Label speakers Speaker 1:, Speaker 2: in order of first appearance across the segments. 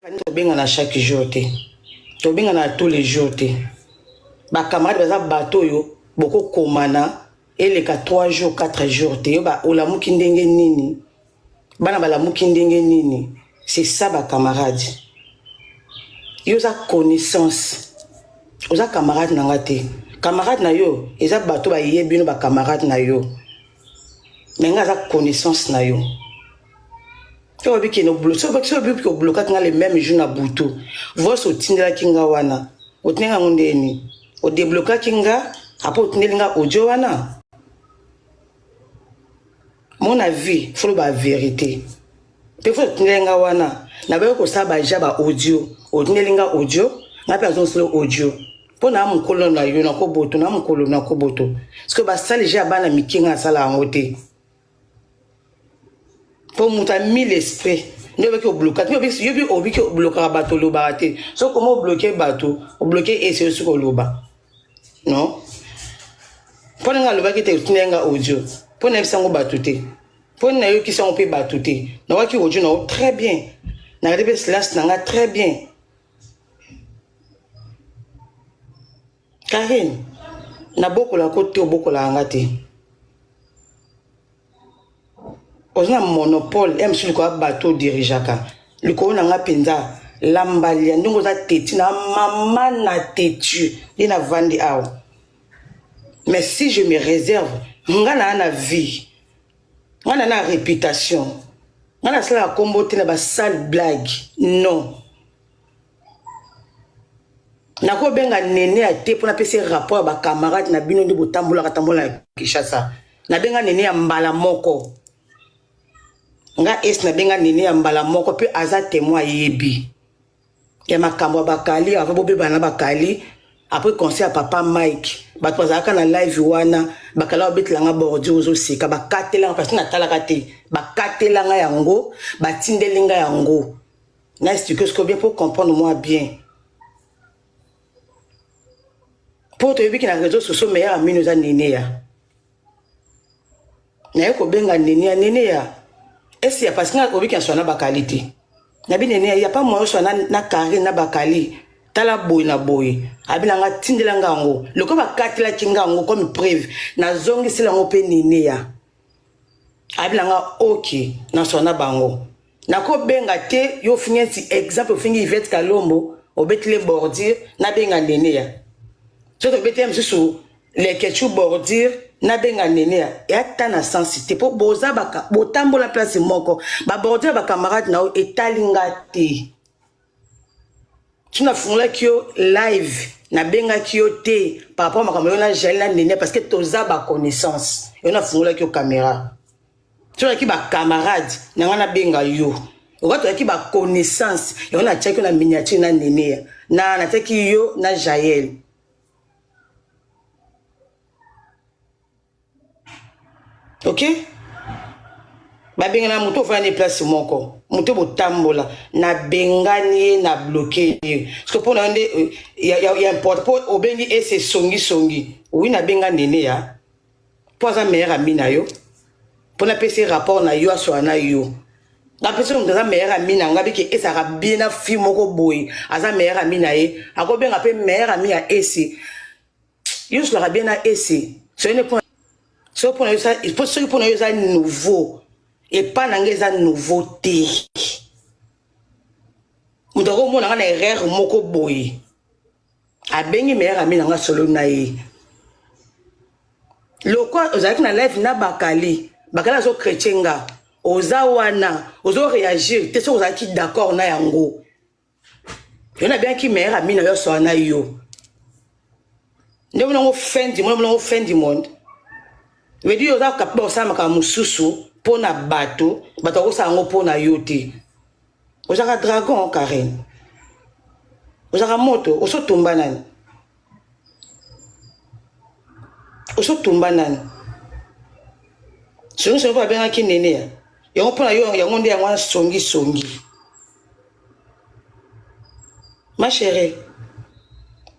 Speaker 1: Tobengana chaque jour te. Tobengana tous les jours te. Ba camarade baza bateau yo boko komana et les 3 jours 4 jours te. Ba olamuki ndenge nini. Bana balamuki ndenge nini. C'est ça ba camarade. Yo za connaissance. Oza camarade nanga te. Camarade na yo, eza bateau ba yebino ba camarade na yo. Menga za connaissance na yo. Tu vois que nos blocs, les mêmes jours na buto. Vois au tindela kinga wana. Au tinga ngondeni. Au débloquer kinga, après au tindelinga audio wana. Mon avis, faut la vérité. Te faut tindelinga wana. Na ba ko sa ba jaba audio. Au tindelinga audio, na personne sur audio. Pour na mon colonne na yo na ko boto, na mon colonne na ko boto. Parce que ba sale jaba na mikinga sala ngote. Pour monter 1000 esprits, nous avons bloqué. Nous avons bloqué le bateau, le baraté. So comment bloquer le bateau, bloquer et c'est sur le bas. Non. Pour nous le bateau qui est audio. Pour nous sang bateau. Pour nous qui sont peu bateau. Nous avons qui audio très bien. Nous avons silence très bien. Karine, na beaucoup la côté beaucoup la ngate. On a un monopole, même si le bateau dirigeaka. Le corona n'a penza, l'ambalia, nous avons têtu, na maman na têtu, il n'a vendu à. Mais si je me réserve, on a une vie, on a une réputation, on a cela à combattre na sale blague. Non. Na ko benga nene a te pour na pese rapport ba camarade na bino ndi botambola katambola Kishasa. Na benga nene ya mbala moko. Nga es na benga nene ya mbala moko pe aza témoin yebi. Ya makambo bakali avant bobe bana bakali après conseil à papa Mike. Ba twazaka na live wana bakala obetlanga bordi ozo sika bakatela parce na talaka te. Bakatela nga yango, batindelinga yango. Na expliquer ce que bien pour comprendre moi bien. Pour te dire que les réseaux sociaux meilleurs amis nous a néné ya. Na ko benga néné ya. Est-ce qu'il y a parce qu'il y a qui sont na qualité. Nabi néné il y a pas moyen soit na carré na bakali. Tala boy na boy. Abilanga tindelanga ngo. Le ko bakatela kinga ngo comme preuve. Na zongi sila ngo pe néné ya. Abilanga OK na sona bango. Na ko benga te yo fingi si exemple fingi Yvette Kalombo obetle bordir na benga néné ya. Je te bêtais sur les ketchup bordure na benga nene ya tana sensité pour boza baka botambo la place moko ba bordure ba camarade na etalinga te tu na fungla kio live na benga kio te par rapport à ma na gel na nene parce que toza ba connaissance et na fungla kio caméra tu na ki ba camarade na benga yo oka ki ba connaissance et on a checké na miniature na nene na teki yo na Jaël. Ok? Ba benga na moto fa ne place moko. Moto botambola na bengani na bloqué. Parce que pour na il y a importe pour obengi et c'est songi. Oui na benga nene ya. Pour ça meilleur ami na yo. Pour na PC rapport na yo so na yo. La personne de sa meilleure amie na ngabi ke esa ka bien fi moko boy. Aza meilleur ami na ye. Ako benga pe meilleur ami a esi. Yo so la bien na esi. Ce n'est pas so pour ça, il faut que pour nous ça nouveau et pas n'angeza nouveauté. Nous devons mon na erreur moko boy. A bengi meilleur ami na solo na ye. Lokwa ozaki na live na bakali zo chrétienga. Oza wana, ozo réagir, te so ozaki d'accord na yango. Yona bien ki meilleur ami na yo so na yo. Ndemo na fin du monde. We di oza kapba osama ka mususu pona bato ko ngo pona yote. Oza ka dragon Karen. Oza ka moto, oso tumba nani. Songi pa benga ki nene ya. Yango pona yo yango ndi yango songi. Ma chérie.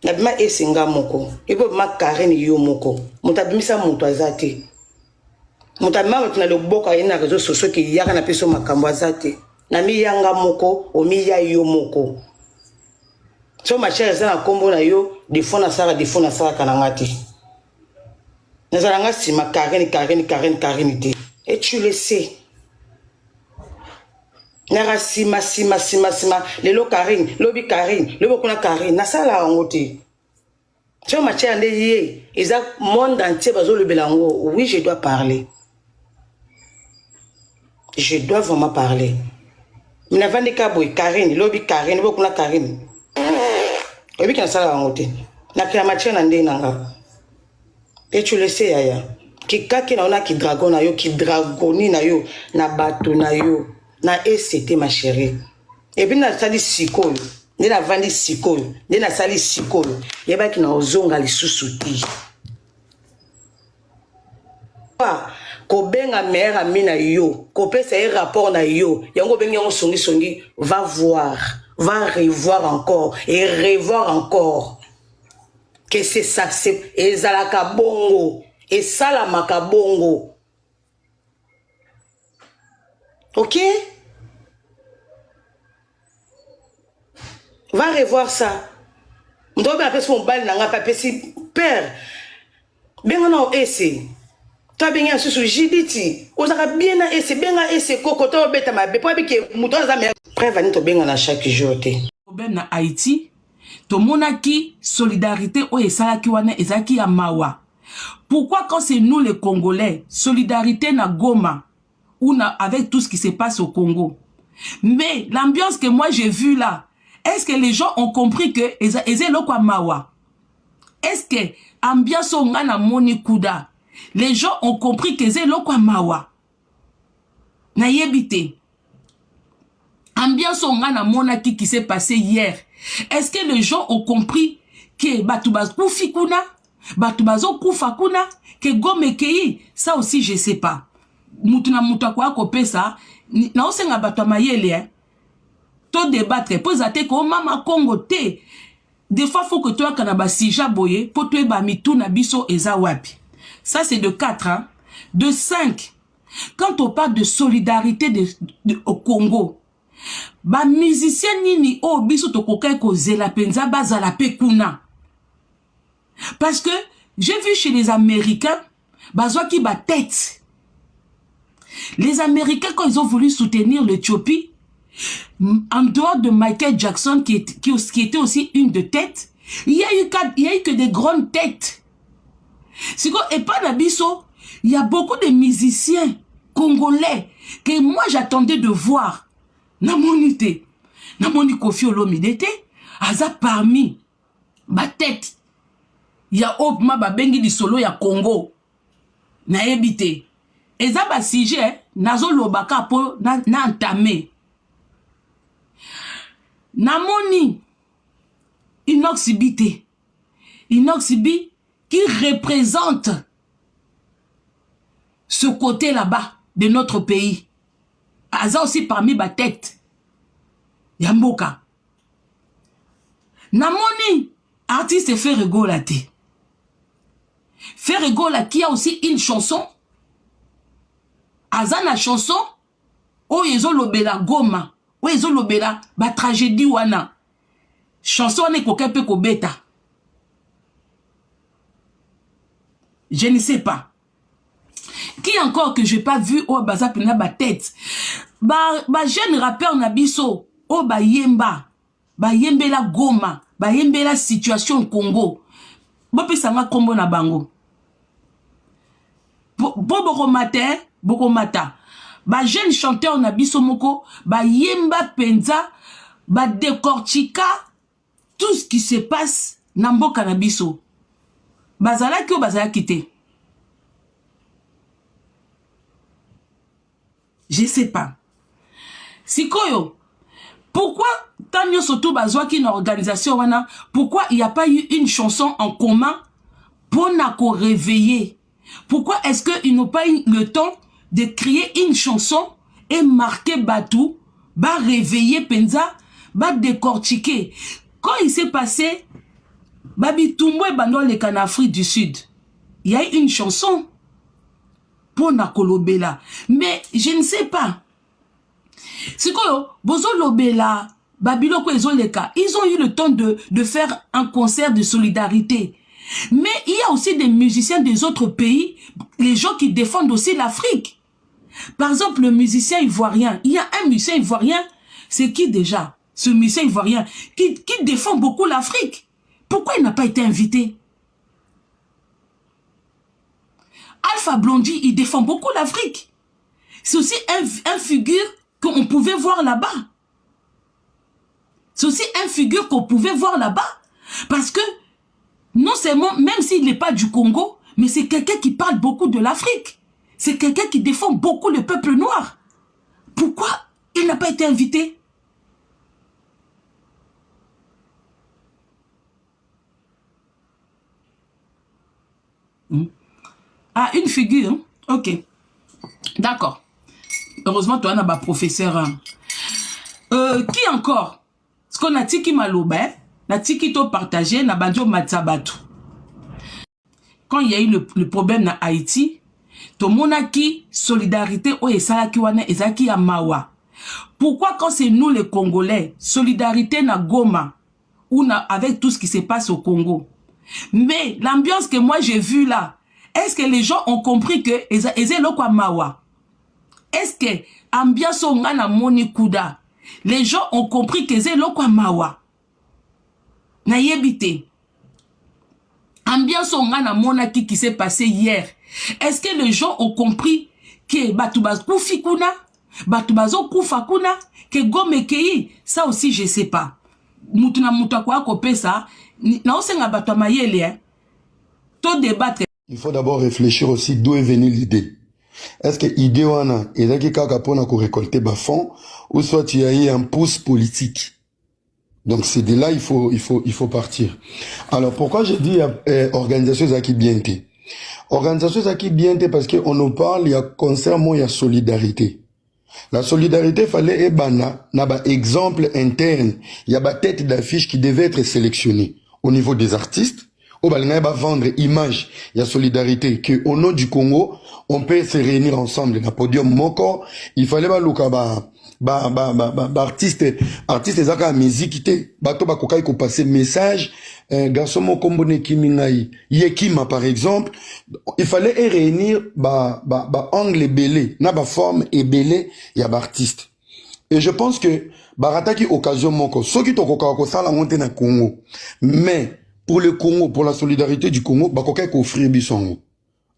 Speaker 1: Na bima esinga moko. Ebo ma Karen yo moko. Mutabimisa mutu azate. Mutabima na le boka ina réseaux sociaux qui yaka na peso makambo azate. na mi yanga moko o mi ya yo moko so ma chère ça na kombo na yo de fond na sara kanangati na zalanga sima Karine te et tu le sais nara sima lelo Karine lobi Karine lobo kuna Karine na sala ngote so ma chère ndeye eza monde entier bazo le belango oui je dois parler. Je dois vraiment parler. Mina vandi kaboy Karine, lobi Karine, boku na Karine. Obi kana sala wangote. Na kila machia na ndé nanga. Et tu le sais yaya. Ki kaki na ona ki dragon na yo, ki dragoni na yo, na bato na yo, na ECT ma chérie. Et puis na sali sikoyo, na vandi sikoyo, na sali sikoyo. Yeba ki na ozonga lisusu ti. Ko benga mère amina yo, ko pesa un rapport na yo, yango benga yango songi, va voir, va revoir encore et revoir encore. Que c'est ça, c'est ezalaka bongo, et salamaka bongo. Ok? Va revoir ça. M'doit bien appeler son bal nanga papier si père. Benga na ese. Toi bien sous jiditi ozaka bien na ese benga ese koko to beta mabe po bike muto za me prévenir to benga na chaque jour te
Speaker 2: problème na Haïti to monaki solidarité o esalaki wana ezaki ya mawa. Pourquoi quand c'est nous les Congolais solidarité na Goma ou na avec tout ce qui se passe au Congo, mais l'ambiance que moi j'ai vue là, est-ce que les gens ont compris que ezelo kwa mawa? Est-ce que ambiance nga na moni kuda les gens ont compris que c'est l'eau mawa. Na yebite. Ambiance on a monaki qui s'est passé hier. Est-ce que les gens ont compris que batubaz kufi kuna, batubazo kufa kuna, que gome kei, ça aussi je sais pas. Mutuna muta kwa kope ça, na osenga batwa mayele hein. To débattre, pose à te ko mama Congo te. Des fois faut que toi kanaba sija boye, pour toi ba mitu na biso eza wapi. Ça, c'est de 4. Hein? De 5. Quand on parle de solidarité au Congo, ba musicien nini o biso to kokai ko zela penza bazala pekuna. Parce que j'ai vu chez les Américains, bazwa ki ba tête. Les Américains, quand ils ont voulu soutenir l'Éthiopie, en dehors de Michael Jackson, qui était aussi une de tête, il y a eu que des grandes têtes. Et pas d'Abisso, il y a beaucoup de musiciens congolais que moi j'attendais de voir. Namonité, Namoni Kofi Olomidete, Aza parmi ma tête. Il y a Opma Babengi di solo ya Congo. Na ebité. Et ça ba sujet, nazo lobaka po na entamé. Namoni Inoxibité. Inoxibi qui représente ce côté là-bas de notre pays. Aza aussi parmi ma tête. Yamboka. Namoni, artiste Ferrego Late. Ferrego Late qui a aussi une chanson. Aza na chanson. O yezo lobela Goma. O yezo lobela ba tragédie wana. Chanson ne kokepe ko beta. Je ne sais pas. Qui encore que je n'ai pas vu au baza pena ba tête. Ba jeune rappeur Nabiso. O ba yemba. Ba yembe la Goma. Ba yembe la situation au Congo. Bope sanga kombo na bango. Boko mata. Ba jeune chanteur Nabiso moko. Ba yemba penza. Ba décortica. Tout ce qui se passe. Namboka Nabiso. Bazala ki ou bazala kite? Je sais pas. Sikoyo, pourquoi tant yo surtout bazwa ki na organisation wana, pourquoi il n'y a pas eu une chanson en commun pour nako réveiller? Pourquoi est-ce qu'ils n'ont pas eu le temps de créer une chanson et marquer Batou, ba réveiller Penza, ba décortiquer? Quand il s'est passé Babi Toumboué Bandoleka en Afrique du Sud, il y a une chanson pour Nakolobela. Mais je ne sais pas. Sikoyo, bozo lobela, babiloko ezoleka, ils ont eu le temps de faire un concert de solidarité. Mais il y a aussi des musiciens des autres pays, les gens qui défendent aussi l'Afrique. Par exemple, le musicien ivoirien, il y a un musicien ivoirien, c'est qui déjà? Ce musicien ivoirien qui défend beaucoup l'Afrique. Pourquoi il n'a pas été invité? Alpha Blondy, il défend beaucoup l'Afrique. C'est aussi un figure qu'on pouvait voir là-bas. C'est aussi un figure qu'on pouvait voir là-bas. Parce que, non seulement, même s'il n'est pas du Congo, mais c'est quelqu'un qui parle beaucoup de l'Afrique. C'est quelqu'un qui défend beaucoup le peuple noir. Pourquoi il n'a pas été invité? Ah, une figure. Ok. D'accord. Heureusement, toi, on a un professeur. Qui encore? Ce qu'on a tiki maloba, na tiki to partagé, na banjo matsabatu. Quand il y a eu le problème na Haïti, to monaki solidarité o esalaki wana ezaki ya mawa. Pourquoi quand c'est nous les Congolais, solidarité na Goma, ou na, avec tout ce qui se passe au Congo? Mais l'ambiance que moi j'ai vue là, est-ce que les gens ont compris que ezelo mawa? Est-ce que ambiance onga na moni kuda, les gens ont compris que ezelo mawa? Na yebite. Ambiance onga na monaki qui s'est passé hier. Est-ce que les gens ont compris que batubaz kufi kuna, batubazo kufa kuna, que gome kei? Ça aussi je sais pas. Mutuna muta kwa kopesa, na osenga batwa mayele, to débattre.
Speaker 3: Il faut d'abord réfléchir aussi d'où est venue l'idée. Est-ce que l'idée wana ezaki kaka pona ko récolter ba fonds ou soit il y a eu un pouce politique? Donc c'est de là il faut partir. Alors pourquoi je dis organisation zaki bienté? Organisation zaki bienté parce que on nous parle il y a concernant il y a solidarité. La solidarité fallait ebana na ba exemple interne, il y a ba tête d'affiche qui devait être sélectionnée au niveau des artistes. Au balinga va vendre image, il y a solidarité que au nom du Congo, on peut se réunir ensemble na podium moko, il fallait ba luka artiste ezaka musique te, bato ba kokai ko passer message, garçon mo kombone kimingai, yekima par exemple, il fallait réunir angle belé, na ba forme belé ya ba artiste. Et je pense que barataki occasion moko, soki to koka ko sala monter na Congo, mais pour le Congo, pour la solidarité du Congo, bakoka ko offrir bisongo.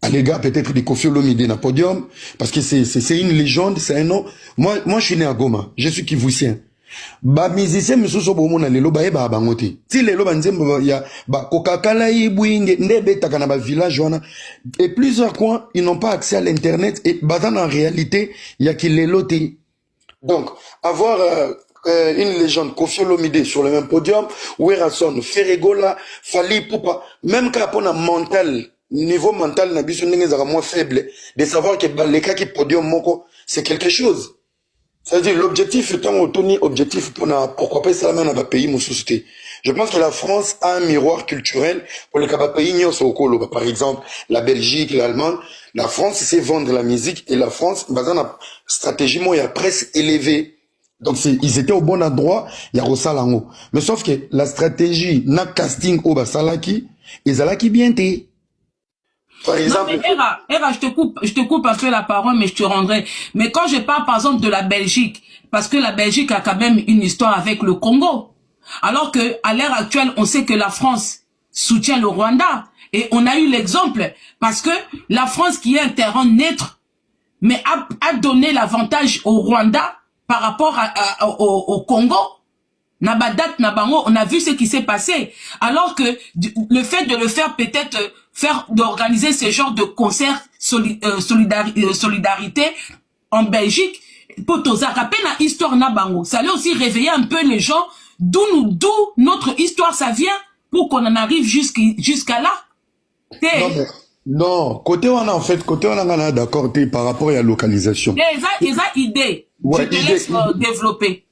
Speaker 3: À les gars, peut-être des Koffi Olomide na podium, parce que c'est une légende, c'est un nom. Moi, je suis né à Goma, je suis kivusien. Ba musicien misuso bo mona lelo ba eba bangote. Ti lelo ba nzembo ya ba kokakala ibwinge ndebe takana ba village wana. Et plusieurs coins, ils n'ont pas accès à l'internet et bazan en réalité, il y a qui lelo te. Donc, avoir une légende, Koffi Olomide sur le même podium, Werason, Ferregola, Fali Poupa, même quand on a mental, niveau mental, n'a biso n'engez moins faible, de savoir que les cas qui podium moko, c'est quelque chose. C'est-à-dire, l'objectif étant autoni, objectif pourquoi pas ça dans un pays, mon société. Je pense que la France a un miroir culturel pour les pays au par exemple, la Belgique, l'Allemagne. La France, c'est vendre la musique et la France, basant la stratégie, il y a presque élevé. Donc, ils étaient au bon endroit, il y a Rosalango. Mais sauf que la stratégie, na casting au Basalaki, ils allaient qui bien té. Par exemple.
Speaker 2: Non, mais Era, je te coupe un peu la parole, mais je te rendrai. Mais quand je parle, par exemple, de la Belgique, parce que la Belgique a quand même une histoire avec le Congo. Alors que, à l'heure actuelle, on sait que la France soutient le Rwanda. Et on a eu l'exemple, parce que la France, qui est un terrain neutre, mais a donné l'avantage au Rwanda, par rapport au Congo, Nabadat, Nabango, on a vu ce qui s'est passé. Alors que le fait de le faire, peut-être d'organiser ce genre de concert solidarité en Belgique, pour rappeler la histoire Nabango, ça allait aussi réveiller un peu les gens d'où notre histoire ça vient pour qu'on en arrive jusqu'à là.
Speaker 3: Non, côté on a en fait, côté on a d'accord par rapport à la localisation.
Speaker 2: Ils ont idée.
Speaker 3: Ouais,
Speaker 2: je te laisse développer.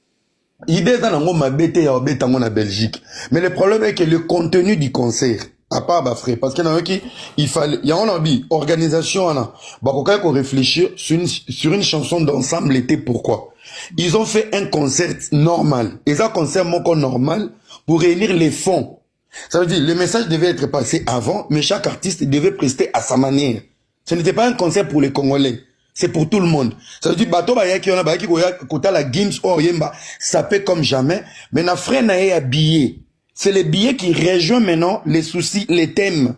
Speaker 3: Idée dans la Belgique. Mais le problème est que le contenu du concert, à part Bafré, parce qu'il y en a qui, il y a un envie, organisation, bah, qu'on réfléchir sur une chanson d'ensemble l'été, pourquoi? Ils ont fait un concert normal. Et ça, concert normal pour réunir les fonds. Ça veut dire, le message devait être passé avant, mais chaque artiste devait prester à sa manière. Ce n'était pas un concert pour les Congolais. C'est pour tout le monde. Ça veut dire, bateau, qui a la Gims, ça paie comme jamais. Mais na frère n'a habillé. C'est les billets qui rejoignent maintenant les soucis, les thèmes.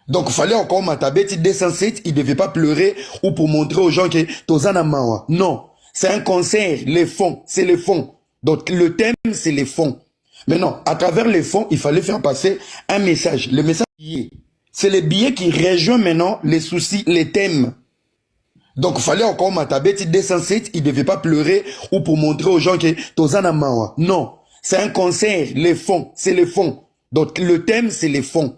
Speaker 3: Donc, il fallait encore m'attaber, 207, il ne devait pas pleurer ou pour montrer aux gens que Tozana Mawa. Non. C'est un concert. Les fonds, c'est les fonds. Donc, le thème, c'est les fonds. Mais non, à travers les fonds, il fallait faire passer un message. Le message, c'est les billets qui rejoignent maintenant les soucis, les thèmes. Donc, il fallait encore m'attaber, 207, il ne devait pas pleurer ou pour montrer aux gens que Tozana Mawa. Non. C'est un concert. Les fonds, c'est les fonds. Donc, le thème, c'est les fonds.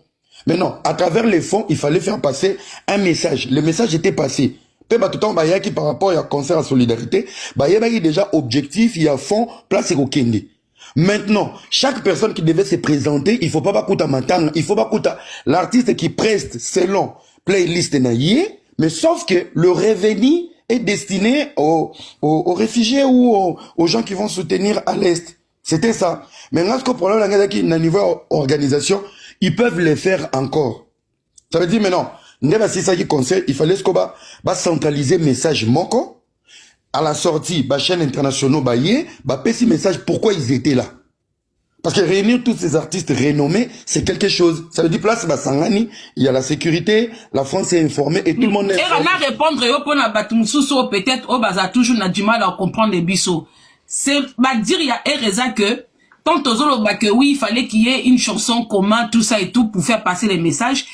Speaker 3: Mais non, à travers les fonds, il fallait faire passer un message. Le message était passé. Tout le temps, qui par rapport à concert à solidarité, il y a déjà objectif, il y a fond, place et Kende. Maintenant, chaque personne qui devait se présenter, il faut pas coûter matin, il faut pas coûter l'artiste qui preste selon playlist naïe, mais sauf que le revenu est destiné aux réfugiés ou aux gens qui vont soutenir à l'Est. C'était ça. Maintenant, ce que le problème, à niveau organisation, ils peuvent les faire encore. Ça veut dire maintenant, si ça qui conseille, il fallait centraliser message moko. À la sortie, chaîne internationale, petit message pourquoi ils étaient là. Parce que réunir tous ces artistes renommés, c'est quelque chose. Ça veut dire place Sangani, il y a la sécurité, la France est informée et tout le monde est informé.
Speaker 2: Et on a répondre peut-être toujours du mal à comprendre les bisous. C'est dire il y a raison que tant que oui, il fallait qu'il y ait une chanson commun, tout ça et tout, pour faire passer les messages.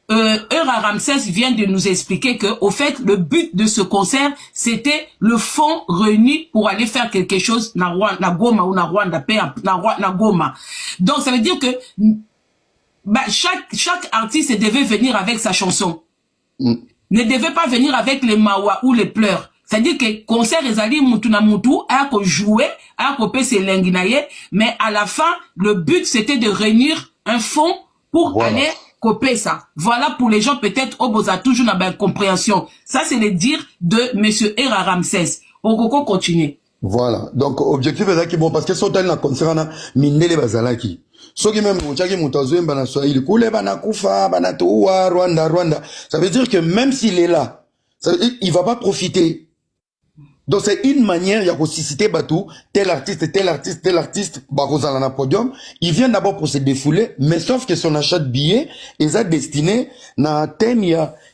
Speaker 2: Ramsès vient de nous expliquer que, au fait, le but de ce concert, c'était le fonds réuni pour aller faire quelque chose na Goma ou na Rwanda, na Goma. Donc, ça veut dire que, chaque artiste devait venir avec sa chanson. Ne devait pas venir avec les mawa ou les pleurs. C'est-à-dire que concert ezali mutu na mutu a jouer, a pese lenginaye, mais à la fin, le but c'était de réunir un fonds pour aller copier ça. Voilà pour les gens peut-être au boza toujours na ben compréhension. Ça c'est le dire de monsieur Era Ramsès. Okoko continue.
Speaker 3: Voilà. Donc objectif est que bon parce que sotel na concert na mindele bazalaki. Soki même montaki montazwe bana swahili kule bana kufa bana toua Rwanda. Ça veut dire que même s'il est là, il va pas profiter. Donc c'est une manière, il y a aussi cité Batou, tel artiste, Barozala na podium, il vient d'abord pour se défouler, mais sauf que son achat de billets est destiné na thème, il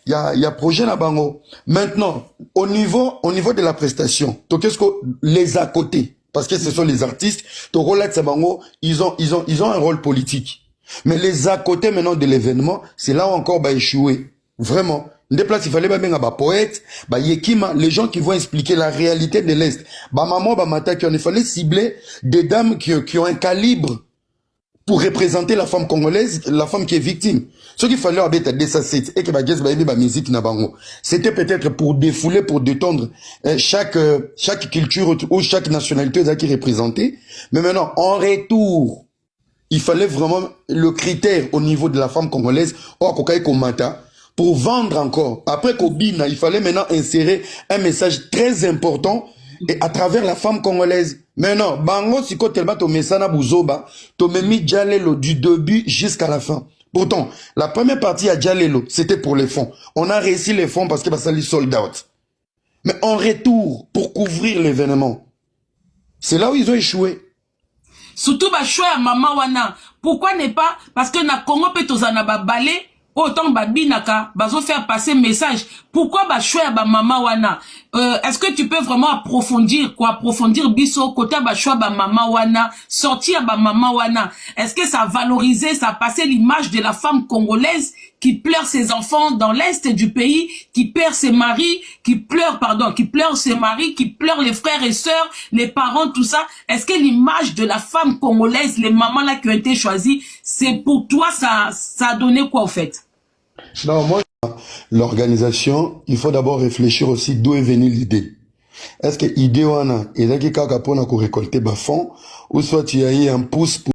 Speaker 3: y a projet na bango. Maintenant, au niveau de la prestation, to qu'est-ce que les à côté, parce que ce sont les artistes, to relate sa bango, ils ont un rôle politique. Mais les à côté maintenant de l'événement, c'est là où encore échoué. Vraiment. Des places, il fallait bien poète, yekima, les gens qui vont expliquer la réalité de l'Est. Maman, il fallait cibler des dames qui ont un calibre pour représenter la femme congolaise, la femme qui est victime. Ce qu'il fallait habiter des sasset et que musique na bango. C'était peut-être pour défouler, pour détendre chaque culture ou chaque nationalité qui est représentée. Mais maintenant, en retour, il fallait vraiment le critère au niveau de la femme congolaise, pour vendre encore. Après Kobina, il fallait maintenant insérer un message très important et à travers la femme congolaise. Maintenant, bango siko tellement to mesana buzoba, to memi Djalelo du début jusqu'à la fin. Pourtant, la première partie à Djalelo, c'était pour les fonds. On a réussi les fonds parce que ça les sold out. Mais en retour, pour couvrir l'événement, c'est là où ils ont échoué.
Speaker 2: Surtout choix à maman wana. Pourquoi n'est pas parce que na Congo peut tozana ba balé autant babinaka bazo faire passer message. Pourquoi choix ba maman wana? Est-ce que tu peux vraiment approfondir biso côté choix ba maman wana, sortir ba maman wana? Est-ce que ça valorisait, ça passait l'image de la femme congolaise qui pleure ses enfants dans l'est du pays, qui perd ses maris, qui pleure ses maris, qui pleure les frères et sœurs, les parents, tout ça. Est-ce que l'image de la femme congolaise, les mamans là qui ont été choisies, c'est pour toi, ça a donné quoi au fait?
Speaker 3: Non, moi, l'organisation, il faut d'abord réfléchir aussi d'où est venue l'idée. Est-ce que l'idée, on a, et là, qui pour récolter bas fonds, ou soit il y a eu un pouce pour